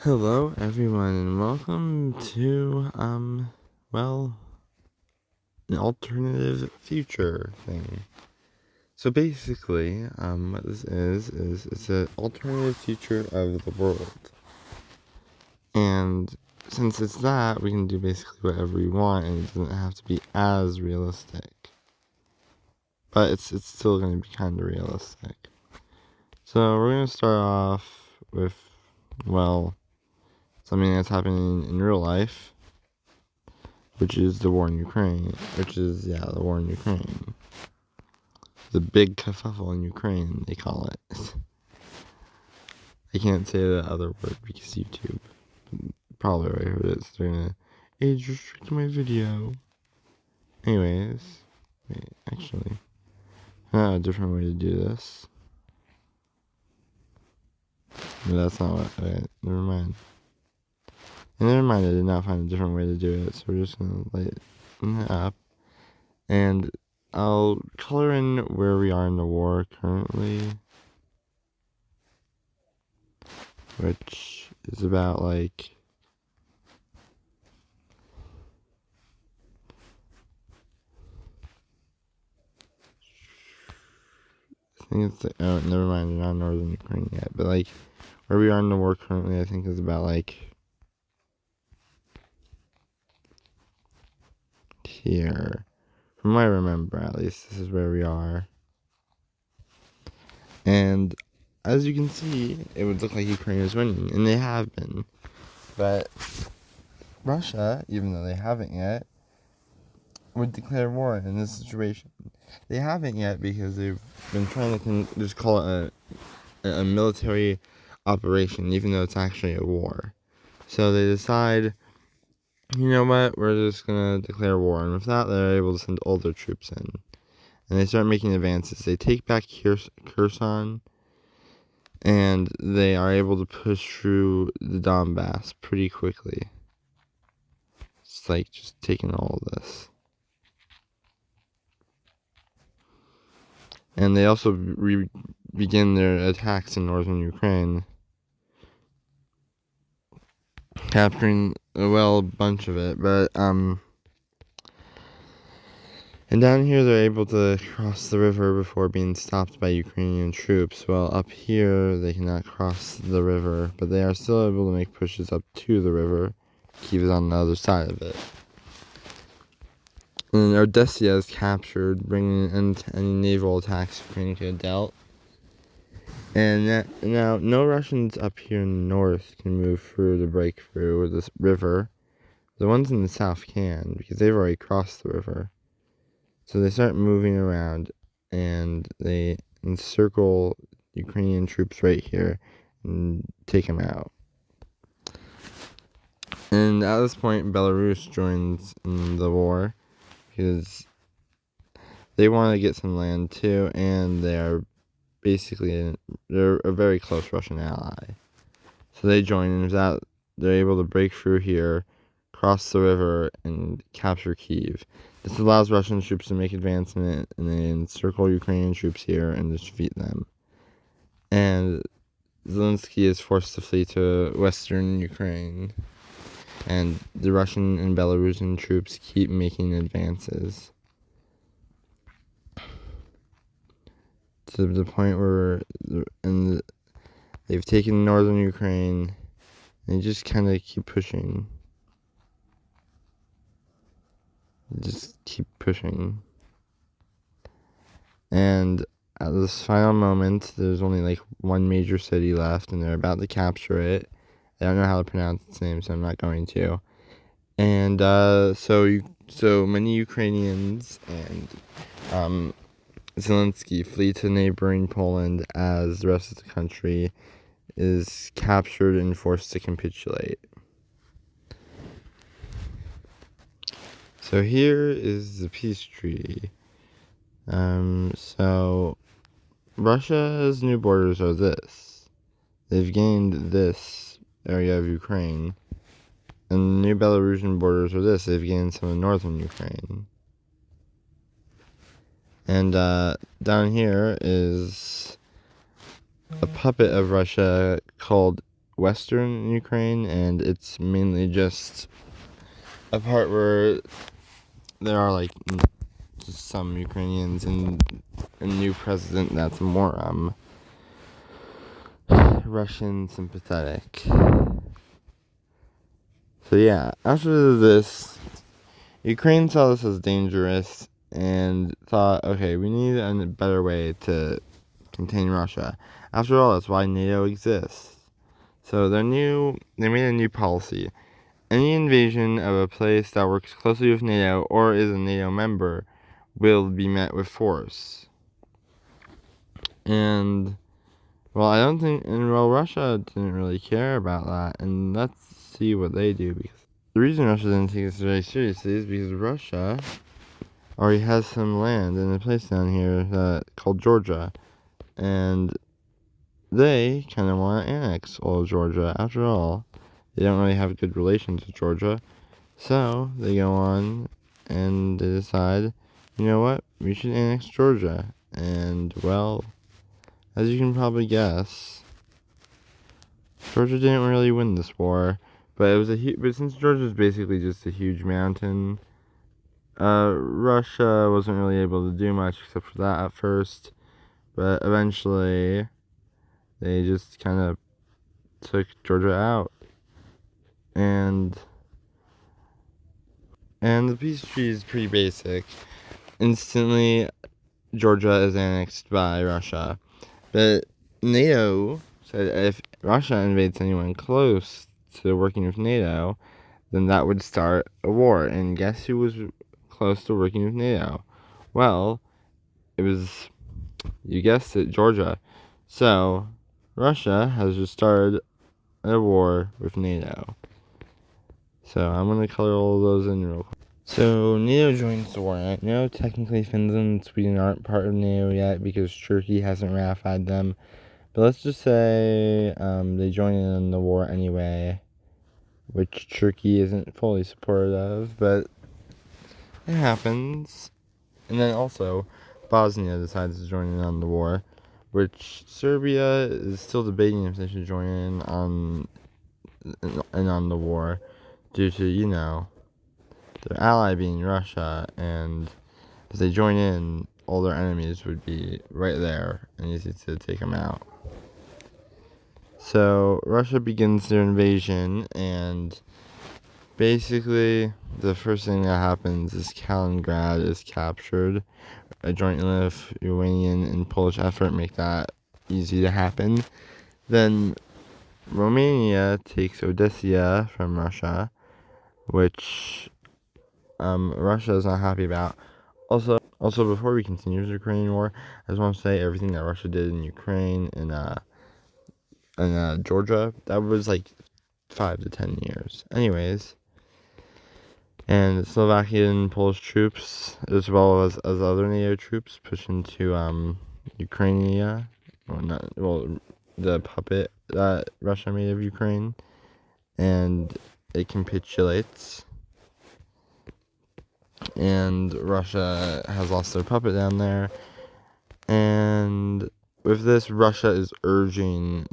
Hello everyone and welcome to well, an alternative future thing. So basically, what this is it's an alternative future of the world. And since it's that, we can do basically whatever we want and it doesn't have to be as realistic. But it's still gonna be kinda realistic. So we're gonna start off with something that's happening in real life, which is the war in Ukraine. The war in Ukraine. The big kerfuffle in Ukraine, they call it. I can't say the other word because YouTube probably already heard it, so they're gonna age restrict my video. Anyways, wait, actually, a different way to do this. No, that's not what. Okay, never mind. And never mind, I did not find a different way to do it, so we're just gonna lighten it up. And I'll color in where we are in the war currently, which is about I think it's oh, never mind, not northern Ukraine yet, but where we are in the war currently, I think is about here. From what I remember, at least, this is where we are. And as you can see, it would look like Ukraine is winning, and they have been. But Russia, even though they haven't yet, would declare war in this situation. They haven't yet because they've been trying to just call it a military operation, even though it's actually a war. So they decide, you know what, we're just gonna declare war, and with that, they're able to send all their troops in, and they start making advances. They take back Kherson, and they are able to push through the Donbass pretty quickly. It's just taking all of this. And they also begin their attacks in northern Ukraine, capturing a bunch of it, but and down here they're able to cross the river before being stopped by Ukrainian troops. Well, up here they cannot cross the river, but they are still able to make pushes up to the river. Kyiv is on the other side of it. And Odessa is captured, bringing an end to any naval attacks Ukraine could have dealt. And now, no Russians up here in the north can move through the breakthrough or this river. The ones in the south can, because they've already crossed the river. So they start moving around, and they encircle Ukrainian troops right here and take them out. And at this point, Belarus joins in the war, because they want to get some land too, and they're a very close Russian ally. So they join, and with that, they're able to break through here, cross the river, and capture Kyiv. This allows Russian troops to make advancement, and they encircle Ukrainian troops here and defeat them. And Zelensky is forced to flee to western Ukraine, and the Russian and Belarusian troops keep making advances to the point where they've taken northern Ukraine. They just kind of keep pushing. Just keep pushing. And at this final moment, there's only one major city left, and they're about to capture it. I don't know how to pronounce its name, so I'm not going to. And so many Ukrainians and Zelensky flee to neighboring Poland as the rest of the country is captured and forced to capitulate. So here is the peace treaty. So Russia's new borders are this. They've gained this area of Ukraine. And the new Belarusian borders are this. They've gained some of northern Ukraine. And down here is a puppet of Russia called western Ukraine, and it's mainly just a part where there are like just some Ukrainians and a new president that's more Russian sympathetic. So yeah, after this, Ukraine saw this as dangerous and thought, okay, we need a better way to contain Russia. After all, that's why NATO exists. So they made a new policy. Any invasion of a place that works closely with NATO or is a NATO member will be met with force. And, Russia didn't really care about that, and let's see what they do, because the reason Russia didn't take this very seriously is because Russia already has some land in a place down here called Georgia, and they kind of want to annex all of Georgia. After all, they don't really have good relations with Georgia, so they go on and they decide, you know what, we should annex Georgia. And, well, as you can probably guess, Georgia didn't really win this war, but it was but since Georgia is basically just a huge mountain, Russia wasn't really able to do much except for that at first, but eventually they just kind of took Georgia out, and the peace treaty is pretty basic. Instantly, Georgia is annexed by Russia, but NATO said if Russia invades anyone close to working with NATO, then that would start a war. And guess who was close to working with NATO? Well, it was, you guessed it, Georgia. So, Russia has just started a war with NATO. So, I'm going to color all of those in real quick. So, NATO joins the war. I know technically Finland and Sweden aren't part of NATO yet because Turkey hasn't ratified them. But let's just say they join in the war anyway, which Turkey isn't fully supportive of, but it happens. And then also, Bosnia decides to join in on the war, which Serbia is still debating if they should join in on the war due to, their ally being Russia, and if they join in, all their enemies would be right there and easy to take them out. So Russia begins their invasion, and basically the first thing that happens is Kaliningrad is captured. A joint Lithuanian and Polish effort make that easy to happen. Then Romania takes Odessa from Russia, which Russia is not happy about. Also, before we continue the Ukrainian war, I just want to say everything that Russia did in Ukraine and Georgia, that was like 5 to 10 years. Anyways, and Slovakian Polish troops, as well as other NATO troops, push into Ukraine. The puppet that Russia made of Ukraine, and it capitulates. And Russia has lost their puppet down there. And with this, Russia is urging,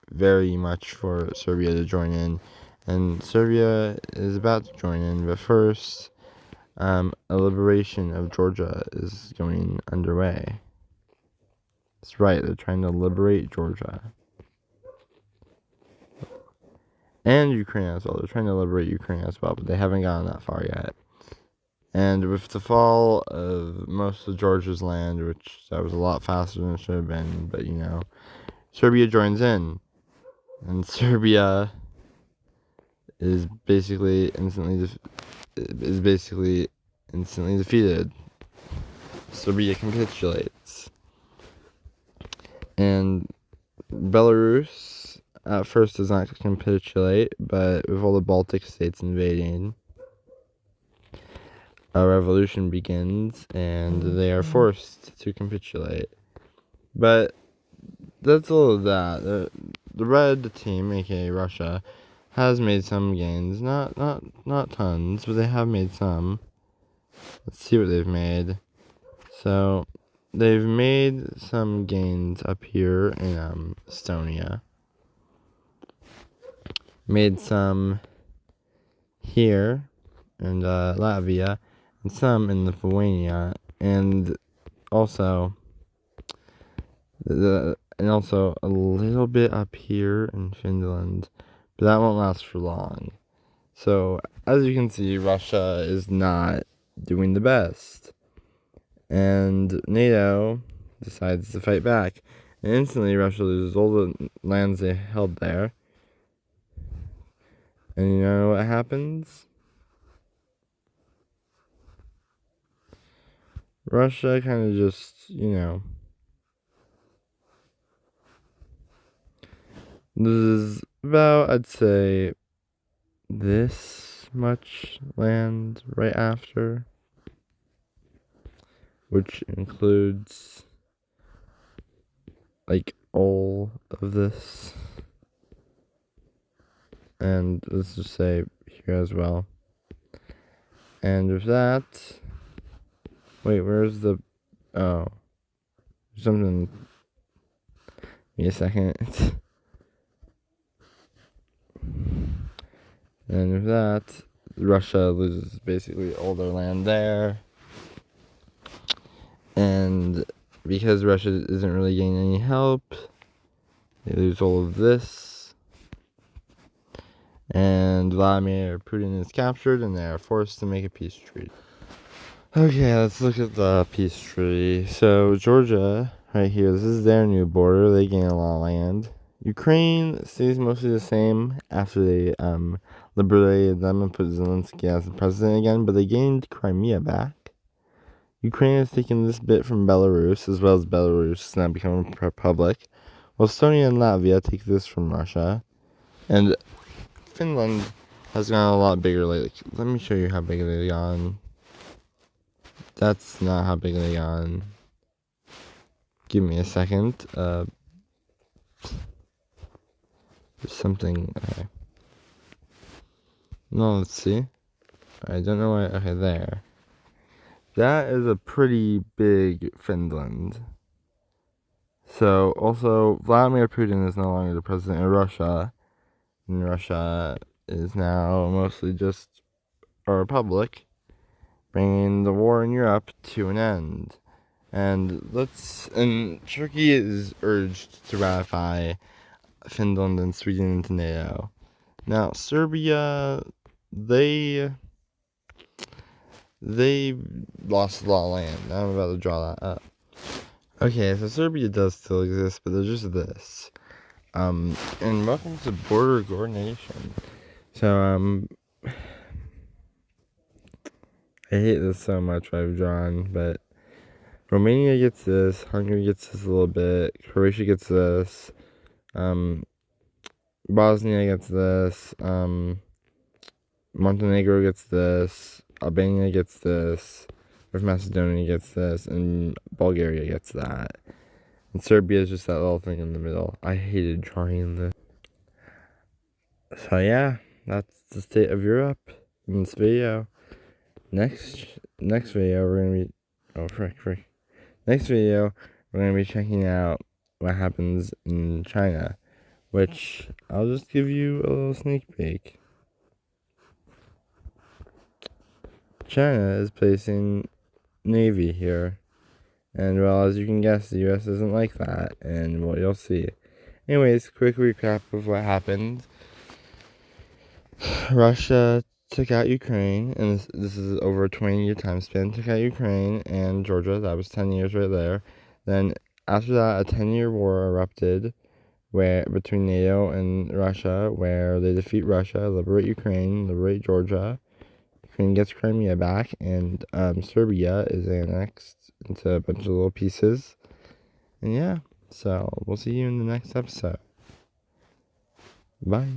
very much for Serbia to join in. And Serbia is about to join in, but first, a liberation of Georgia is going underway. That's right, they're trying to liberate Georgia. And Ukraine as well. They're trying to liberate Ukraine as well, but they haven't gotten that far yet. And with the fall of most of Georgia's land, which that was a lot faster than it should have been, but Serbia joins in. And Serbia is basically instantly defeated. Serbia capitulates. And Belarus at first does not capitulate, but with all the Baltic states invading, a revolution begins, and they are forced to capitulate. But that's all of that. The red team, aka Russia, has made some gains. Not tons, but they have made some. Let's see what they've made. So, they've made some gains up here in Estonia. made some here in Latvia, and some in Lithuania, and also also a little bit up here in Finland, but that won't last for long. So as you can see, Russia is not doing the best, and NATO decides to fight back, and instantly Russia loses all the lands they held there. And you know what happens? Russia kind of just, loses about, I'd say, this much land right after, which includes like all of this, and let's just say here as well. And with that, wait, where's the, oh, something, give me a second. And with that, Russia loses basically all their land there. And because Russia isn't really getting any help, they lose all of this. And Vladimir Putin is captured, and they are forced to make a peace treaty. Okay, let's look at the peace treaty. So Georgia, right here, this is their new border. They gain a lot of land. Ukraine stays mostly the same after they liberated them and put Zelensky as the president again, but they gained Crimea back. Ukraine has taken this bit from Belarus, as well as Belarus has now become a republic, while Estonia and Latvia take this from Russia. And Finland has gotten a lot bigger lately. Let me show you how big they've gotten. That's not how big they've gotten. Give me a second. There's something. Okay. No, let's see. I don't know why. Okay, there. That is a pretty big Finland. So, also, Vladimir Putin is no longer the president of Russia. And Russia is now mostly just a republic, bringing the war in Europe to an end. And Turkey is urged to ratify Finland and Sweden into NATO. Now, Serbia, they lost a lot of land. I'm about to draw that up. Okay, so Serbia does still exist, but there's just this. And welcome to border coordination. So, I hate this so much what I've drawn, but Romania gets this, Hungary gets this a little bit, Croatia gets this, Bosnia gets this, Montenegro gets this, Albania gets this, North Macedonia gets this, and Bulgaria gets that. And Serbia is just that little thing in the middle. I hated drawing this. So yeah, that's the state of Europe in this video. Next video we're gonna be Next video we're gonna be checking out what happens in China, which I'll just give you a little sneak peek. China is placing Navy here, and well, as you can guess, the US isn't like that, and well, you'll see. Anyways, quick recap of what happened. Russia took out Ukraine, and this is over a 20-year time span, took out Ukraine and Georgia. That was 10 years right there. Then after that, a 10-year war erupted between NATO and Russia, where they defeat Russia, liberate Ukraine, liberate Georgia. Ukraine gets Crimea back, and Serbia is annexed into a bunch of little pieces. And yeah, so we'll see you in the next episode. Bye.